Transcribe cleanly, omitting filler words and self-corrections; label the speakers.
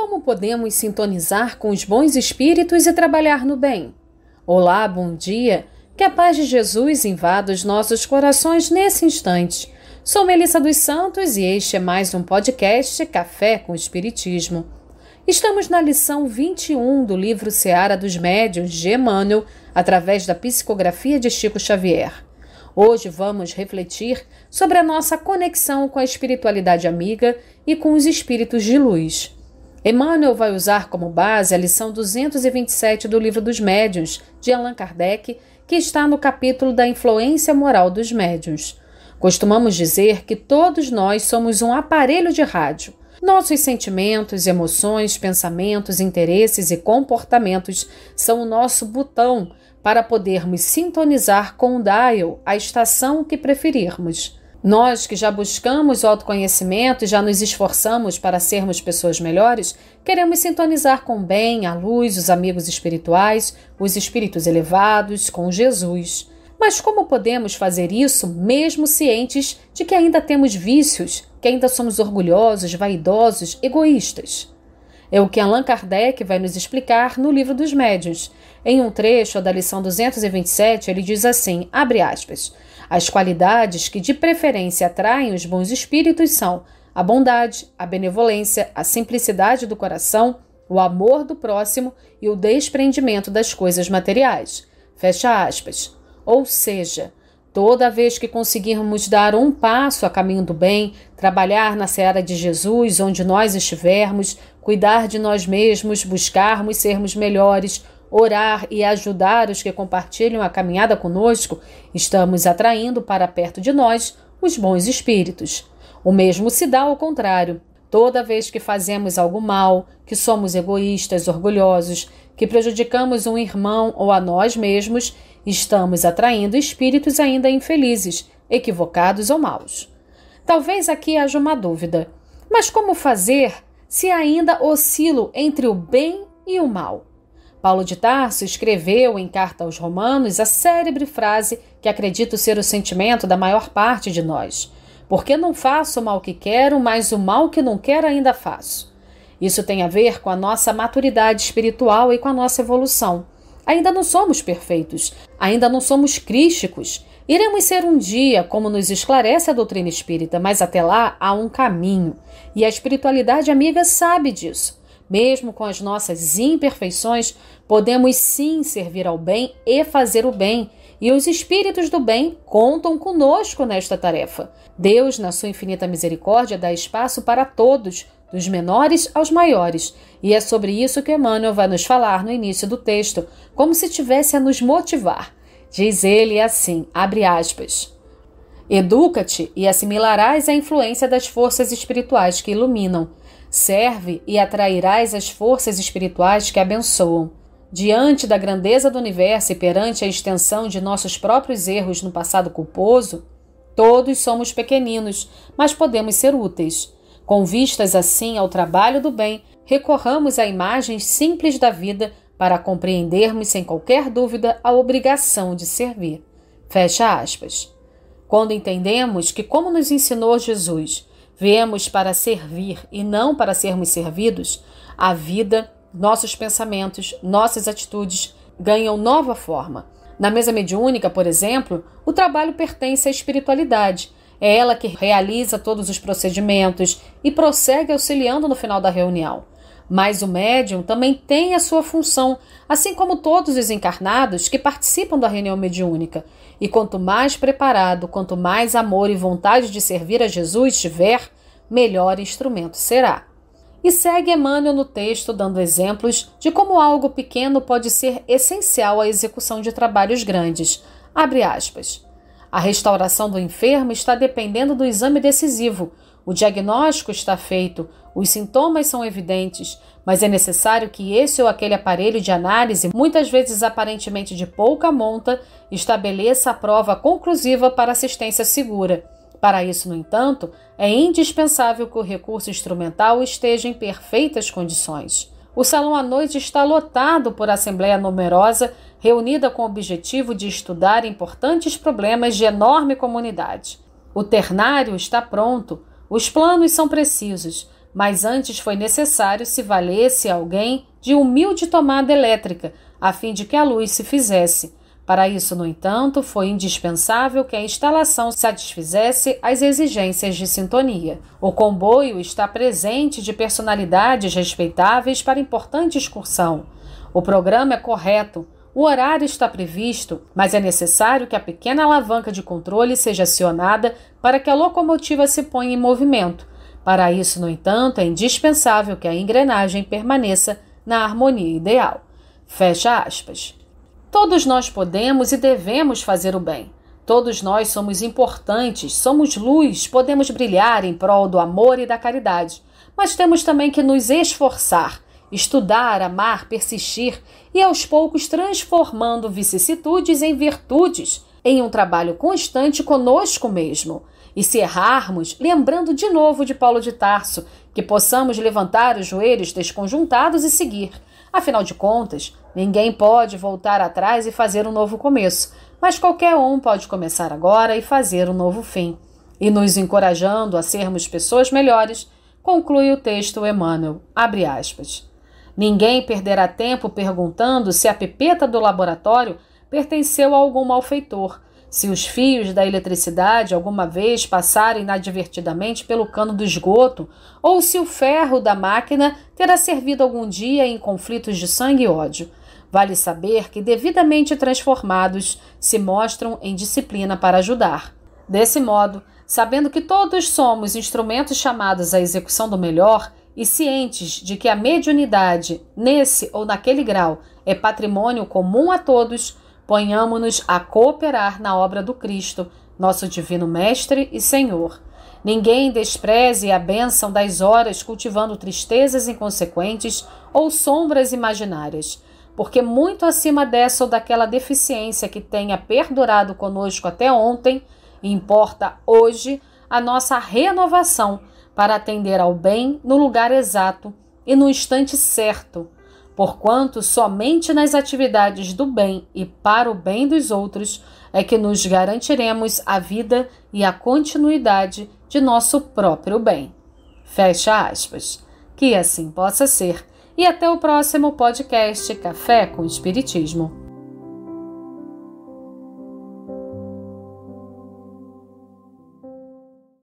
Speaker 1: Como podemos sintonizar com os bons espíritos e trabalhar no bem? Olá, bom dia! Que a paz de Jesus invada os nossos corações nesse instante. Sou Melissa dos Santos e este é mais um podcast Café com Espiritismo. Estamos na lição 21 do livro Seara dos Médiuns de Emmanuel, através da psicografia de Chico Xavier. Hoje vamos refletir sobre a nossa conexão com a espiritualidade amiga e com os espíritos de luz. Emmanuel vai usar como base a lição 227 do Livro dos Médiuns, de Allan Kardec, que está no capítulo da influência moral dos médiuns. Costumamos dizer que todos nós somos um aparelho de rádio. Nossos sentimentos, emoções, pensamentos, interesses e comportamentos são o nosso botão para podermos sintonizar com o dial, a estação que preferirmos. Nós que já buscamos o autoconhecimento e já nos esforçamos para sermos pessoas melhores, queremos sintonizar com o bem, a luz, os amigos espirituais, os espíritos elevados, com Jesus. Mas como podemos fazer isso mesmo cientes de que ainda temos vícios, que ainda somos orgulhosos, vaidosos, egoístas? É o que Allan Kardec vai nos explicar no Livro dos Médiuns. Em um trecho da lição 227, ele diz assim, abre aspas, as qualidades que de preferência atraem os bons espíritos são a bondade, a benevolência, a simplicidade do coração, o amor do próximo e o desprendimento das coisas materiais. Fecha aspas. Ou seja, toda vez que conseguirmos dar um passo a caminho do bem, trabalhar na seara de Jesus, onde nós estivermos, cuidar de nós mesmos, buscarmos sermos melhores, orar e ajudar os que compartilham a caminhada conosco, estamos atraindo para perto de nós os bons espíritos. O mesmo se dá ao contrário. Toda vez que fazemos algo mal, que somos egoístas, orgulhosos, que prejudicamos um irmão ou a nós mesmos, estamos atraindo espíritos ainda infelizes, equivocados ou maus. Talvez aqui haja uma dúvida. Mas como fazer se ainda oscilo entre o bem e o mal? Paulo de Tarso escreveu em Carta aos Romanos a célebre frase que acredito ser o sentimento da maior parte de nós. Porque não faço o mal que quero, mas o mal que não quero ainda faço. Isso tem a ver com a nossa maturidade espiritual e com a nossa evolução. Ainda não somos perfeitos, ainda não somos crísticos. Iremos ser um dia, como nos esclarece a doutrina espírita, mas até lá há um caminho. E a espiritualidade amiga sabe disso. Mesmo com as nossas imperfeições, podemos sim servir ao bem e fazer o bem, e os espíritos do bem contam conosco nesta tarefa. Deus, na sua infinita misericórdia, dá espaço para todos, dos menores aos maiores, e é sobre isso que Emmanuel vai nos falar no início do texto, como se tivesse a nos motivar. Diz ele assim, abre aspas, educa-te e assimilarás a influência das forças espirituais que iluminam. Serve e atrairás as forças espirituais que abençoam. Diante da grandeza do universo e perante a extensão de nossos próprios erros no passado culposo, todos somos pequeninos, mas podemos ser úteis. Com vistas assim ao trabalho do bem, recorramos a imagens simples da vida para compreendermos sem qualquer dúvida a obrigação de servir. Fecha aspas. Quando entendemos que, como nos ensinou Jesus, viemos para servir e não para sermos servidos, a vida, nossos pensamentos, nossas atitudes ganham nova forma. Na mesa mediúnica, por exemplo, o trabalho pertence à espiritualidade. É ela que realiza todos os procedimentos e prossegue auxiliando no final da reunião. Mas o médium também tem a sua função, assim como todos os encarnados que participam da reunião mediúnica. E quanto mais preparado, quanto mais amor e vontade de servir a Jesus tiver, melhor instrumento será. E segue Emmanuel no texto dando exemplos de como algo pequeno pode ser essencial à execução de trabalhos grandes. Abre aspas. A restauração do enfermo está dependendo do exame decisivo. O diagnóstico está feito, os sintomas são evidentes, mas é necessário que esse ou aquele aparelho de análise, muitas vezes aparentemente de pouca monta, estabeleça a prova conclusiva para assistência segura. Para isso, no entanto, é indispensável que o recurso instrumental esteja em perfeitas condições. O salão à noite está lotado por assembleia numerosa, reunida com o objetivo de estudar importantes problemas de enorme comunidade. O ternário está pronto, os planos são precisos, mas antes foi necessário se valesse alguém de humilde tomada elétrica, a fim de que a luz se fizesse. Para isso, no entanto, foi indispensável que a instalação satisfizesse as exigências de sintonia. O comboio está presente de personalidades respeitáveis para importante excursão. O programa é correto, o horário está previsto, mas é necessário que a pequena alavanca de controle seja acionada para que a locomotiva se ponha em movimento. Para isso, no entanto, é indispensável que a engrenagem permaneça na harmonia ideal. Fecha aspas. Todos nós podemos e devemos fazer o bem. Todos nós somos importantes, somos luz, podemos brilhar em prol do amor e da caridade. Mas temos também que nos esforçar, estudar, amar, persistir e aos poucos transformando vicissitudes em virtudes, em um trabalho constante conosco mesmo. E se errarmos, lembrando de novo de Paulo de Tarso, que possamos levantar os joelhos desconjuntados e seguir. Afinal de contas, ninguém pode voltar atrás e fazer um novo começo, mas qualquer um pode começar agora e fazer um novo fim. E nos encorajando a sermos pessoas melhores, conclui o texto Emmanuel, abre aspas. Ninguém perderá tempo perguntando se a pipeta do laboratório pertenceu a algum malfeitor, se os fios da eletricidade alguma vez passaram inadvertidamente pelo cano do esgoto, ou se o ferro da máquina terá servido algum dia em conflitos de sangue e ódio. Vale saber que, devidamente transformados, se mostram em disciplina para ajudar. Desse modo, sabendo que todos somos instrumentos chamados à execução do melhor e cientes de que a mediunidade, nesse ou naquele grau, é patrimônio comum a todos, ponhamo-nos a cooperar na obra do Cristo, nosso divino Mestre e Senhor. Ninguém despreze a bênção das horas cultivando tristezas inconsequentes ou sombras imaginárias, porque muito acima dessa ou daquela deficiência que tenha perdurado conosco até ontem, importa hoje a nossa renovação para atender ao bem no lugar exato e no instante certo, porquanto somente nas atividades do bem e para o bem dos outros é que nos garantiremos a vida e a continuidade de nosso próprio bem. Fecha aspas. Que assim possa ser. E até o próximo podcast Café com Espiritismo.